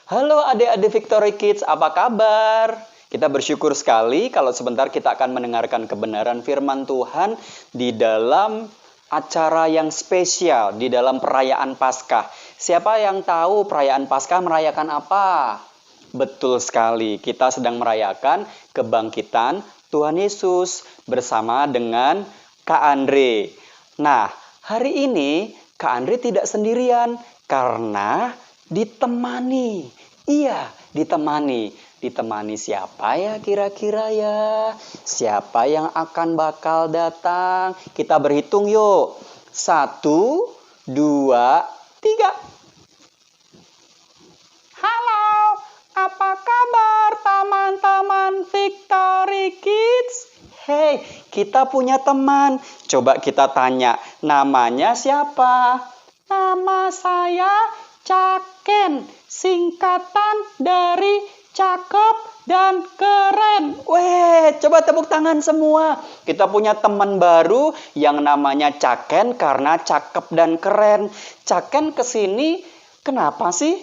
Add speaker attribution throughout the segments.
Speaker 1: Halo adik-adik Victory Kids, apa kabar? Kita bersyukur sekali kalau sebentar kita akan mendengarkan kebenaran firman Tuhan di dalam acara yang spesial, di dalam perayaan Paskah. Siapa yang tahu perayaan Paskah merayakan apa? Betul sekali, kita sedang merayakan kebangkitan Tuhan Yesus bersama dengan Kak Andre. Nah, hari ini Kak Andre tidak sendirian karena ditemani. Iya, ditemani. Ditemani siapa ya kira-kira ya? Siapa yang akan bakal datang? Kita berhitung yuk. 1, 2, 3. Halo, apa kabar teman-teman Victory Kids? Hey, kita punya teman. Coba kita tanya, namanya siapa? Nama saya Caken, singkatan dari cakep dan keren. Weh, coba tepuk tangan semua. Kita punya teman baru yang namanya Caken karena cakep dan keren. Caken kesini kenapa sih?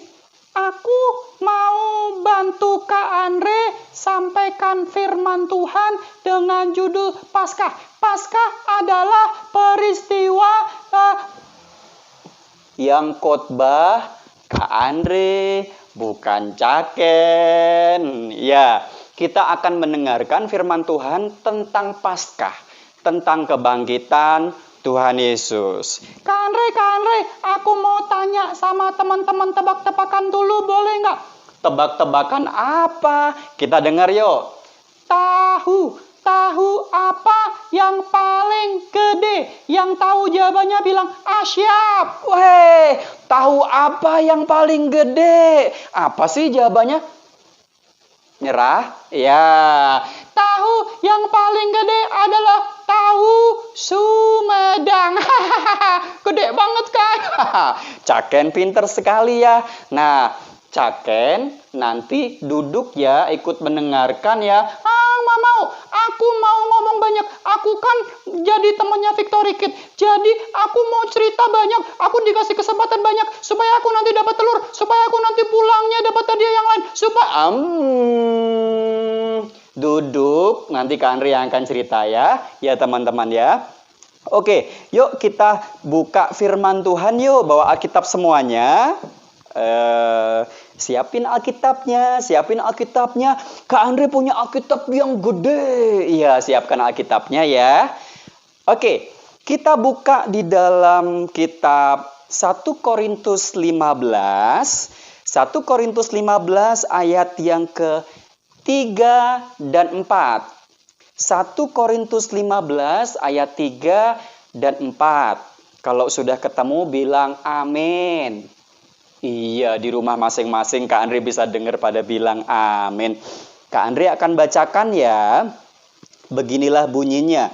Speaker 1: Aku mau bantu Kak Andre sampaikan firman Tuhan dengan judul Paskah. Paskah adalah peristiwa yang khotbah Kak Andre, bukan Caken. Ya, kita akan mendengarkan firman Tuhan tentang Paskah, tentang kebangkitan Tuhan Yesus. Kak Andre, aku mau tanya sama teman-teman tebak-tebakan dulu, boleh nggak? Tebak-tebakan apa? Kita dengar yuk. Tahu apa yang paling gede? Yang tahu jawabannya bilang, siap. Weh, tahu apa yang paling gede? Apa sih jawabannya? Nyerah? Ya. Tahu yang paling gede adalah tahu Sumedang. Gede banget kan? Caken pinter sekali ya. Nah, Caken nanti duduk ya, ikut mendengarkan ya. Aku mau ngomong banyak. Aku kan jadi temannya Victory Kid. Jadi aku mau cerita banyak. Aku dikasih kesempatan banyak supaya aku nanti dapat telur, supaya aku nanti pulangnya dapat hadiah yang lain. Duduk, nanti Kak Andre yang akan cerita ya. Ya teman-teman ya. Oke, yuk kita buka firman Tuhan yuk. Bawa Alkitab semuanya. Siapin Alkitabnya. Kak Andre punya Alkitab yang gede. Iya, siapkan Alkitabnya ya. Oke, kita buka di dalam kitab 1 Korintus 15. 1 Korintus 15 ayat yang ke-3 dan 4. 1 Korintus 15 ayat 3 dan 4. Kalau sudah ketemu bilang amin. Iya, di rumah masing-masing Kak Andre bisa dengar pada bilang amin. Kak Andre akan bacakan ya. Beginilah bunyinya.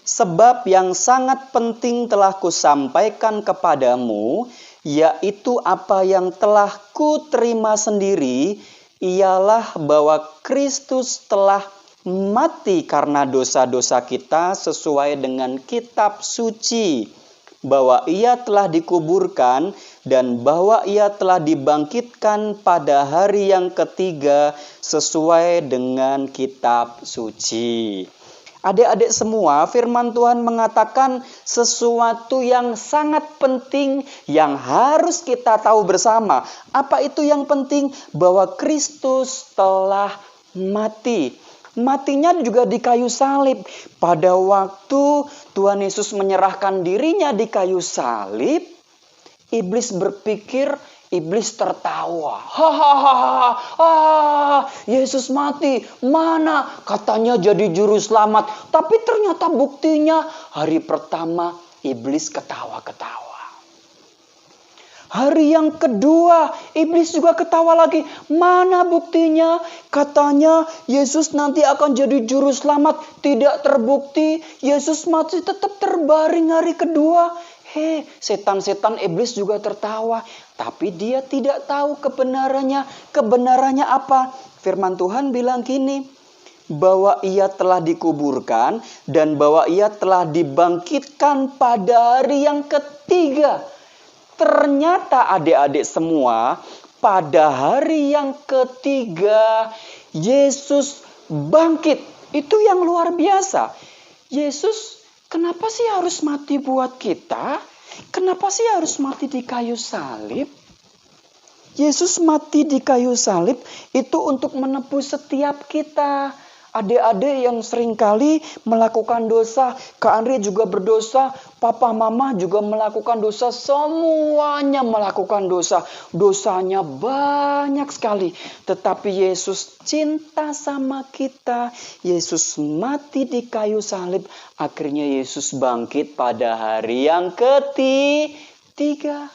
Speaker 1: Sebab yang sangat penting telah kusampaikan kepadamu, yaitu apa yang telah kuterima sendiri, ialah bahwa Kristus telah mati karena dosa-dosa kita sesuai dengan kitab suci. Bahwa ia telah dikuburkan dan bahwa ia telah dibangkitkan pada hari yang ketiga sesuai dengan kitab suci. Adik-adik semua, firman Tuhan mengatakan sesuatu yang sangat penting yang harus kita tahu bersama. Apa itu yang penting? Bahwa Kristus telah mati. Matinya juga di kayu salib. Pada waktu Tuhan Yesus menyerahkan dirinya di kayu salib, iblis berpikir, iblis tertawa. Yesus mati. Mana? Katanya jadi juru selamat. Tapi ternyata buktinya hari pertama iblis ketawa-ketawa. Hari yang kedua, iblis juga ketawa lagi. Mana buktinya? Katanya Yesus nanti akan jadi juru selamat. Tidak terbukti. Yesus masih tetap terbaring hari kedua. Setan-setan iblis juga tertawa. Tapi dia tidak tahu kebenarannya. Kebenarannya apa? Firman Tuhan bilang gini. Bahwa ia telah dikuburkan dan bahwa ia telah dibangkitkan pada hari yang ketiga. Ternyata adik-adik semua, pada hari yang ketiga Yesus bangkit. Itu yang luar biasa. Yesus kenapa sih harus mati buat kita? Kenapa sih harus mati di kayu salib? Yesus mati di kayu salib itu untuk menebus setiap kita. Adik-adik yang seringkali melakukan dosa, Kak Andre juga berdosa, Papa Mama juga melakukan dosa, semuanya melakukan dosa. Dosanya banyak sekali. Tetapi Yesus cinta sama kita. Yesus mati di kayu salib. Akhirnya Yesus bangkit pada hari yang ketiga.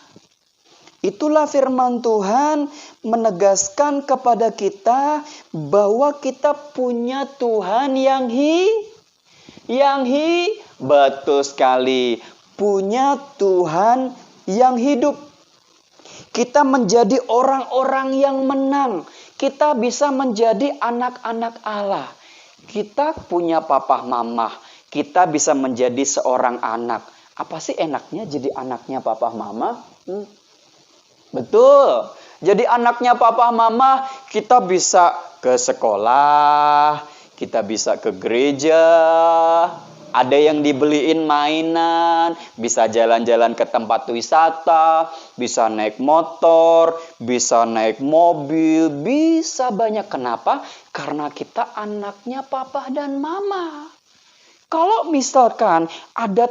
Speaker 1: Itulah firman Tuhan menegaskan kepada kita bahwa kita punya Tuhan betul sekali. Punya Tuhan yang hidup. Kita menjadi orang-orang yang menang. Kita bisa menjadi anak-anak Allah. Kita punya papa mama. Kita bisa menjadi seorang anak. Apa sih enaknya jadi anaknya papa mama? Betul. Jadi anaknya papa mama, kita bisa ke sekolah, kita bisa ke gereja, ada yang dibeliin mainan, bisa jalan-jalan ke tempat wisata, bisa naik motor, bisa naik mobil, bisa banyak. Kenapa? Karena kita anaknya papa dan mama. Kalau misalkan ada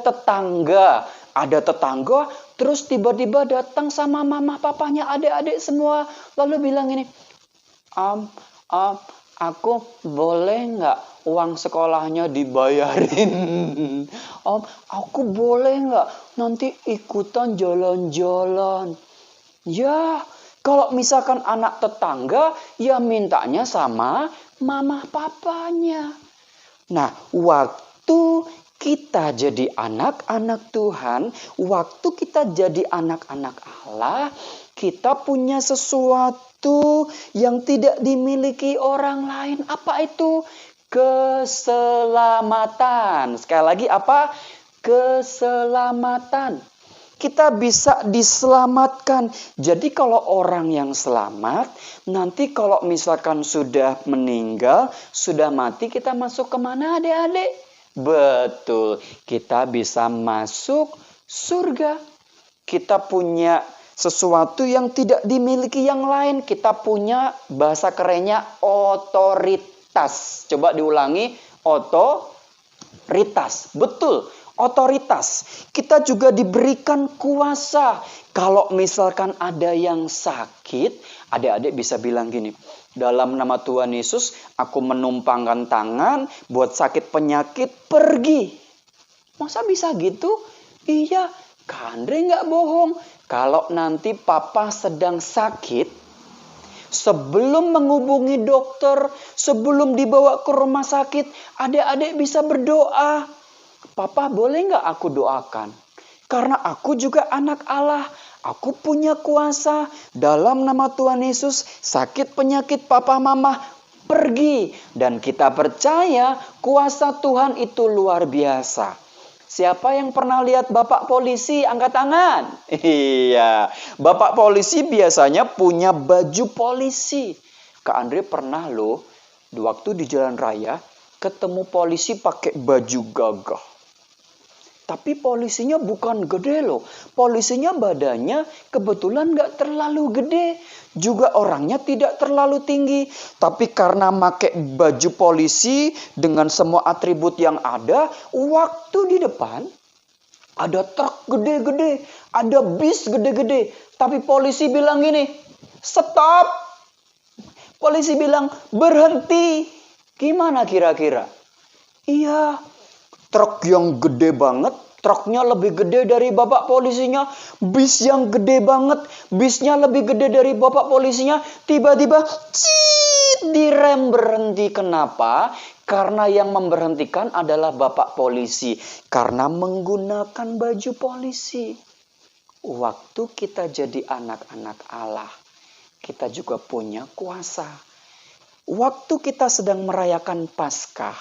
Speaker 1: tetangga terus tiba-tiba datang sama mama papanya adik-adik semua. Lalu bilang ini, aku boleh nggak uang sekolahnya dibayarin? Aku boleh nggak nanti ikutan jalan-jalan? Ya, kalau misalkan anak tetangga, ya mintanya sama mama papanya. Nah, waktu kita jadi anak-anak Tuhan, waktu kita jadi anak-anak Allah, kita punya sesuatu yang tidak dimiliki orang lain. Apa itu? Keselamatan. Sekali lagi apa? Keselamatan. Kita bisa diselamatkan. Jadi kalau orang yang selamat, nanti kalau misalkan sudah meninggal, sudah mati, kita masuk kemana adik-adik? Betul, kita bisa masuk surga. Kita punya sesuatu yang tidak dimiliki yang lain. Kita punya bahasa kerennya otoritas. Coba diulangi, otoritas. Betul, otoritas. Kita juga diberikan kuasa. Kalau misalkan ada yang sakit, adik-adik bisa bilang gini, dalam nama Tuhan Yesus, aku menumpangkan tangan buat sakit penyakit pergi. Masa bisa gitu? Iya, Kak Andre nggak bohong. Kalau nanti papa sedang sakit, sebelum menghubungi dokter, sebelum dibawa ke rumah sakit, adik-adik bisa berdoa. Papa boleh nggak aku doakan? Karena aku juga anak Allah. Aku punya kuasa. Dalam nama Tuhan Yesus, sakit penyakit papa mama pergi. Dan kita percaya kuasa Tuhan itu luar biasa. Siapa yang pernah lihat bapak polisi? Angkat tangan. Iya, bapak polisi biasanya punya baju polisi. Kak Andre pernah loh, waktu di jalan raya, ketemu polisi pakai baju gagah. Tapi polisinya bukan gede loh. Polisinya badannya kebetulan gak terlalu gede. Juga orangnya tidak terlalu tinggi. Tapi karena pakai baju polisi dengan semua atribut yang ada, waktu di depan ada truk gede-gede, ada bis gede-gede. Tapi polisi bilang gini, stop. Polisi bilang berhenti. Gimana kira-kira? Iya, truk yang gede banget, truknya lebih gede dari bapak polisinya. Bis yang gede banget, bisnya lebih gede dari bapak polisinya. Tiba-tiba, direm berhenti. Kenapa? Karena yang memberhentikan adalah bapak polisi. Karena menggunakan baju polisi. Waktu kita jadi anak-anak Allah, kita juga punya kuasa. Waktu kita sedang merayakan Paskah,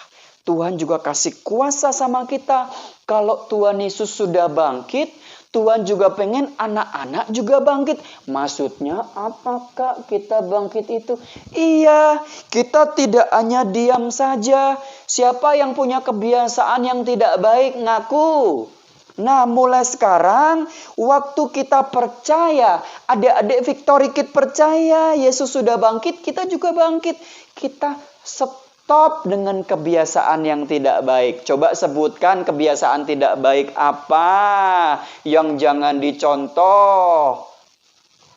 Speaker 1: Tuhan juga kasih kuasa sama kita. Kalau Tuhan Yesus sudah bangkit, Tuhan juga pengen anak-anak juga bangkit. Maksudnya apakah kita bangkit itu? Iya, kita tidak hanya diam saja. Siapa yang punya kebiasaan yang tidak baik ngaku. Nah, mulai sekarang waktu kita percaya, adik-adik Victory Kid percaya Yesus sudah bangkit, kita juga bangkit. Kita stop dengan kebiasaan yang tidak baik. Coba sebutkan kebiasaan tidak baik apa yang jangan dicontoh.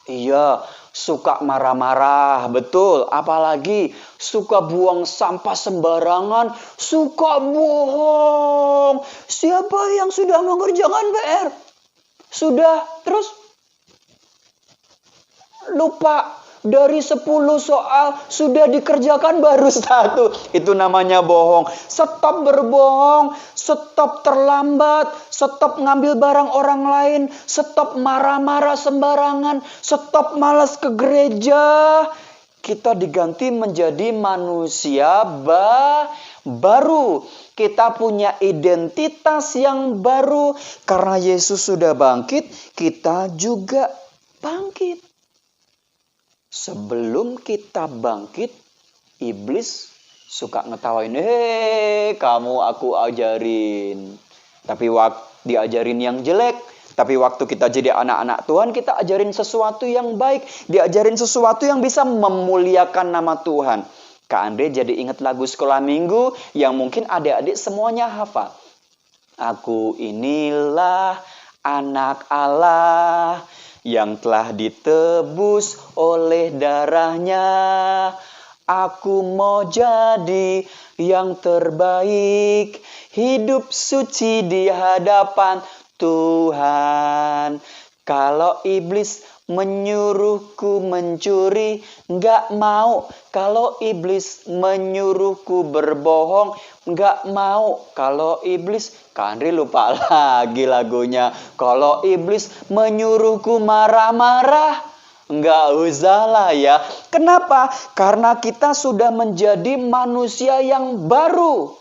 Speaker 1: Iya, suka marah-marah, betul. Apalagi suka buang sampah sembarangan, suka bohong. Siapa yang sudah mengerjakan PR? Sudah, terus lupa. Dari 10 soal sudah dikerjakan baru 1. Itu namanya bohong. Stop berbohong, stop terlambat, stop ngambil barang orang lain, stop marah-marah sembarangan, stop malas ke gereja. Kita diganti menjadi manusia baru. Kita punya identitas yang baru. Karena Yesus sudah bangkit, kita juga bangkit. Sebelum kita bangkit, iblis suka ngetawain, kamu aku ajarin. Tapi waktu diajarin yang jelek. Tapi waktu kita jadi anak-anak Tuhan, kita ajarin sesuatu yang baik. Diajarin sesuatu yang bisa memuliakan nama Tuhan. Kak Andre jadi ingat lagu sekolah minggu yang mungkin adik-adik semuanya hafal. Aku inilah anak Allah yang telah ditebus oleh darahnya. Aku mau jadi yang terbaik, hidup suci di hadapan Tuhan. Kalau iblis menyuruhku mencuri, nggak mau. Kalau iblis menyuruhku berbohong, nggak mau. Kalau iblis, Kak Andri lupa lagi lagunya. Kalau iblis menyuruhku marah-marah, nggak usah lah ya. Kenapa? Karena kita sudah menjadi manusia yang baru.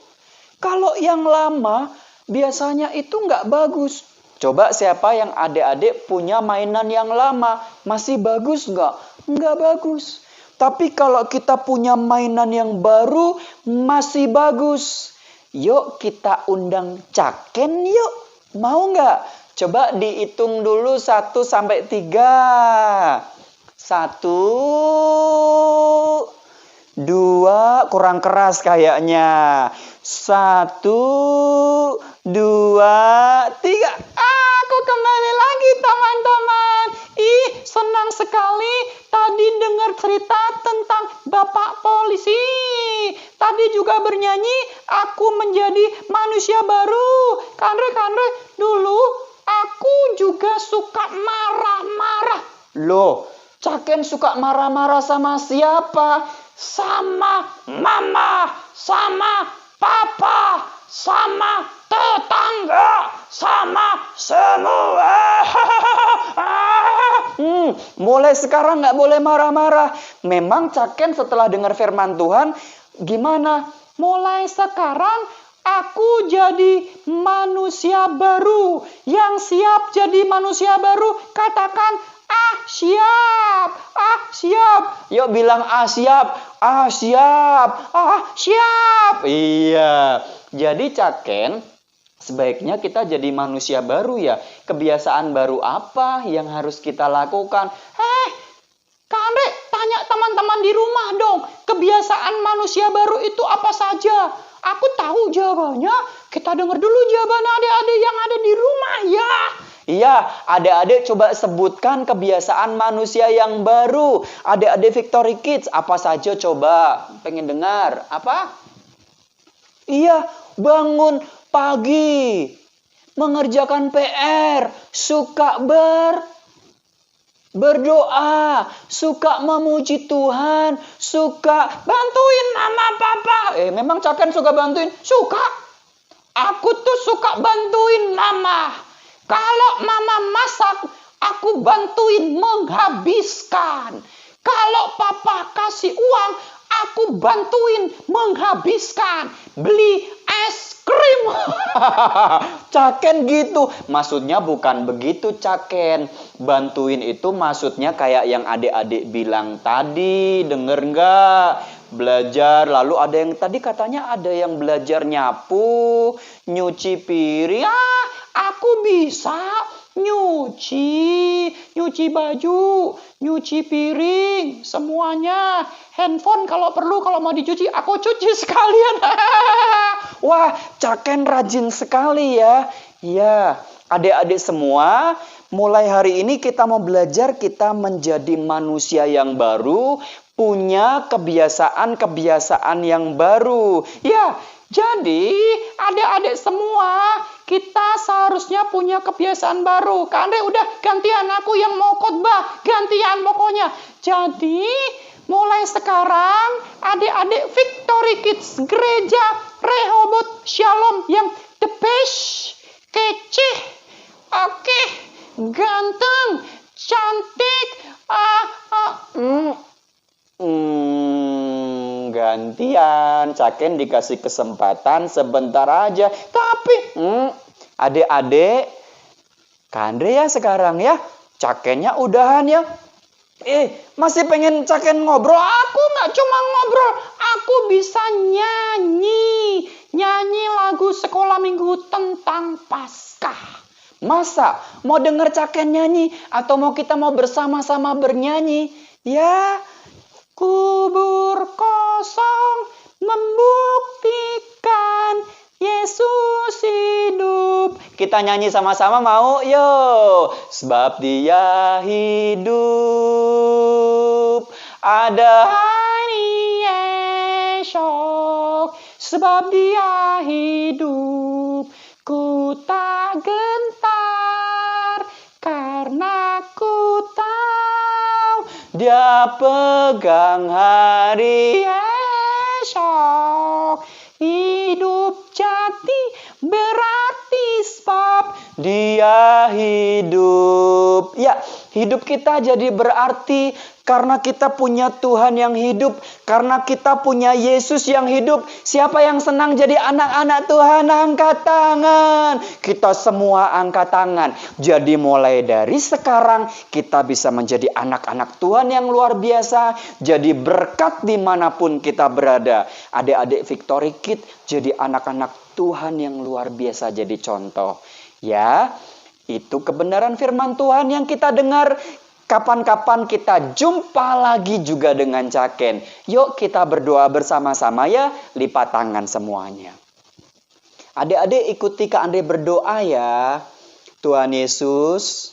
Speaker 1: Kalau yang lama, biasanya itu nggak bagus. Coba siapa yang adik-adik punya mainan yang lama, masih bagus nggak? Nggak bagus. Tapi kalau kita punya mainan yang baru, masih bagus. Yuk kita undang Caken yuk. Mau nggak? Coba dihitung dulu 1 sampai 3. 1, 2, kurang keras kayaknya. 1, 2, 3. Aku kembali lagi teman-teman. Senang sekali tadi dengar cerita tentang Bapak Polisi. Tadi juga bernyanyi, aku menjadi manusia baru. Kandre, dulu aku juga suka marah-marah. Loh, Caken suka marah-marah sama siapa? Sama mama, sama papa, sama tetangga, sama semua. Mulai sekarang gak boleh marah-marah. Memang Caken setelah dengar firman Tuhan, gimana? Mulai sekarang aku jadi manusia baru. Yang siap jadi manusia baru, katakan siap. Yuk bilang siap. Siap. Iya. Jadi Caken, sebaiknya kita jadi manusia baru ya. Kebiasaan baru apa yang harus kita lakukan? Kak Andre, tanya teman-teman di rumah dong. Kebiasaan manusia baru itu apa saja? Aku tahu jawabannya. Kita dengar dulu jawaban adik-adik yang ada di rumah ya. Iya, adik-adik coba sebutkan kebiasaan manusia yang baru. Adik-adik Victory Kids, apa saja coba? Pengen dengar? Apa? Iya, bangun pagi, mengerjakan PR, suka berdoa, suka memuji Tuhan, suka bantuin mama papa. Memang Caken suka bantuin? Suka. Aku tuh suka bantuin mama. Kalau mama masak, aku bantuin menghabiskan. Kalau papa kasih uang, aku bantuin menghabiskan. Beli es krim. Caken gitu. Maksudnya bukan begitu, Caken. Bantuin itu maksudnya kayak yang adik-adik bilang tadi. Denger nggak? Belajar. Lalu ada yang tadi katanya ada yang belajar nyapu, nyuci piring. Aku bisa nyuci baju, nyuci piring, semuanya. Handphone kalau perlu, kalau mau dicuci, aku cuci sekalian. Wah, Caken rajin sekali ya. Ya, adik-adik semua, mulai hari ini kita mau belajar, kita menjadi manusia yang baru, punya kebiasaan-kebiasaan yang baru. Ya, jadi adik-adik semua, kita seharusnya punya kebiasaan baru. Kak Andre udah gantian, aku yang mau khotbah, gantian pokoknya. Jadi mulai sekarang adik-adik Victory Kids Gereja Rehoboth Shalom yang the best, kece, oke, ganteng, cantik, gantian. Caken dikasih kesempatan sebentar aja. Tapi adik-adik, Kak Andre ya sekarang ya, Cakennya udahan ya. Masih pengen Caken ngobrol? Aku nggak cuma ngobrol, aku bisa nyanyi lagu sekolah minggu tentang Paskah. Masa mau denger Caken nyanyi atau kita mau bersama-sama bernyanyi? Ya, kubur kosong membuktikan Yesus hidup. Kita nyanyi sama-sama mau? Yo, sebab Dia hidup. Ada hari esok, sebab Dia hidup. Ku tak gentar karena ku tahu Dia pegang hari esok. Hidup jati berarti sebab Dia hidup. Ya, hidup kita jadi berarti karena kita punya Tuhan yang hidup, karena kita punya Yesus yang hidup. Siapa yang senang jadi anak-anak Tuhan? Angkat tangan. Kita semua angkat tangan. Jadi mulai dari sekarang kita bisa menjadi anak-anak Tuhan yang luar biasa. Jadi berkat dimanapun kita berada. Adik-adik Victory Kids jadi anak-anak Tuhan yang luar biasa, jadi contoh. Ya, itu kebenaran firman Tuhan yang kita dengar. Kapan-kapan kita jumpa lagi juga dengan Caken. Yuk kita berdoa bersama-sama ya. Lipat tangan semuanya. Adik-adik ikuti Kak Andre berdoa ya. Tuhan Yesus,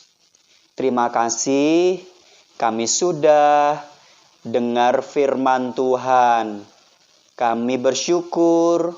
Speaker 1: terima kasih kami sudah dengar firman Tuhan. Kami bersyukur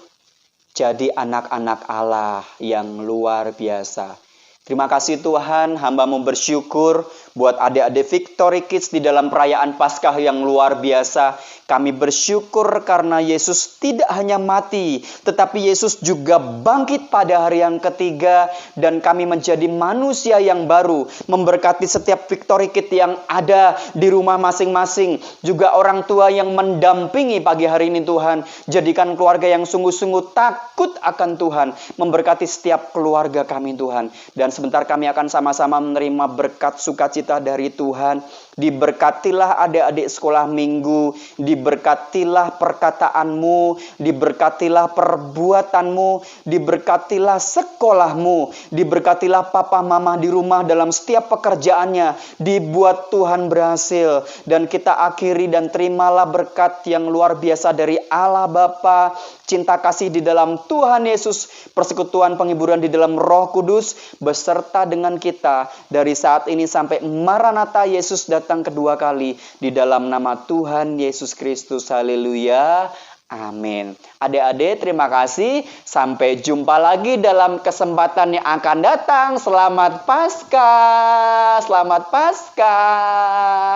Speaker 1: jadi anak-anak Allah yang luar biasa. Terima kasih Tuhan, hamba-Mu bersyukur buat adik-adik Victory Kids di dalam perayaan Paskah yang luar biasa. Kami bersyukur karena Yesus tidak hanya mati, tetapi Yesus juga bangkit pada hari yang ketiga. Dan kami menjadi manusia yang baru, memberkati setiap Victory Kids yang ada di rumah masing-masing. Juga orang tua yang mendampingi pagi hari ini Tuhan. Jadikan keluarga yang sungguh-sungguh takut akan Tuhan. Memberkati setiap keluarga kami Tuhan. Dan sebentar kami akan sama-sama menerima berkat sukacita dari Tuhan. Diberkatilah adik-adik sekolah minggu, diberkatilah perkataanmu, diberkatilah perbuatanmu, diberkatilah sekolahmu, diberkatilah papa mama di rumah dalam setiap pekerjaannya, dibuat Tuhan berhasil. Dan kita akhiri dan terimalah berkat yang luar biasa dari Allah Bapa, cinta kasih di dalam Tuhan Yesus, persekutuan penghiburan di dalam Roh Kudus, beserta dengan kita dari saat ini sampai Maranatha Yesus datang kedua kali, di dalam nama Tuhan Yesus Kristus. Haleluya. Amin. Adik-adik terima kasih. Sampai jumpa lagi dalam kesempatan yang akan datang. Selamat Paskah. Selamat Paskah.